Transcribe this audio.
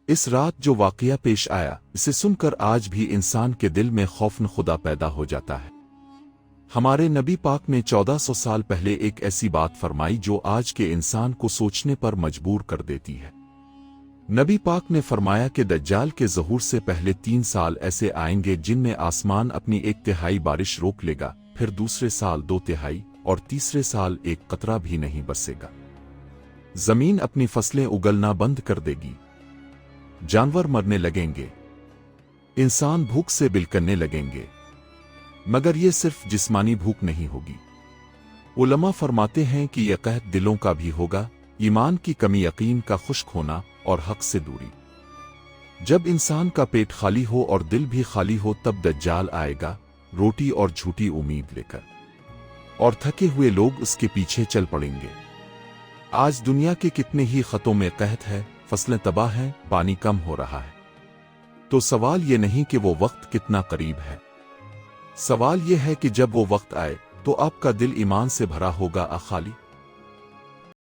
اس رات جو واقعہ پیش آیا اسے سن کر آج بھی انسان کے دل میں خوفن خدا پیدا ہو جاتا ہے۔ ہمارے نبی پاک نے 1400 سال پہلے ایک ایسی بات فرمائی جو آج کے انسان کو سوچنے پر مجبور کر دیتی ہے۔ نبی پاک نے فرمایا کہ دجال کے ظہور سے پہلے 3 سال ایسے آئیں گے جن میں آسمان اپنی 1/3 بارش روک لے گا، پھر دوسرے سال 2/3 اور تیسرے سال 1 قطرہ بھی نہیں برسے گا۔ زمین اپنی فصلیں اگلنا بند کر دے گی، جانور مرنے لگیں گے، انسان بھوک سے بلکنے لگیں گے، مگر یہ صرف جسمانی بھوک نہیں ہوگی۔ علماء فرماتے ہیں کہ یہ قحط دلوں کا بھی ہوگا، ایمان کی کمی، یقین کا خشک ہونا اور حق سے دوری۔ جب انسان کا پیٹ خالی ہو اور دل بھی خالی ہو تب دجال آئے گا، روٹی اور جھوٹی امید لے کر، اور تھکے ہوئے لوگ اس کے پیچھے چل پڑیں گے۔ آج دنیا کے کتنے ہی خطوں میں قحط ہے، فصلیں تباہ ہیں، پانی کم ہو رہا ہے۔ تو سوال یہ نہیں کہ وہ وقت کتنا قریب ہے، سوال یہ ہے کہ جب وہ وقت آئے تو آپ کا دل ایمان سے بھرا ہوگا یا خالی؟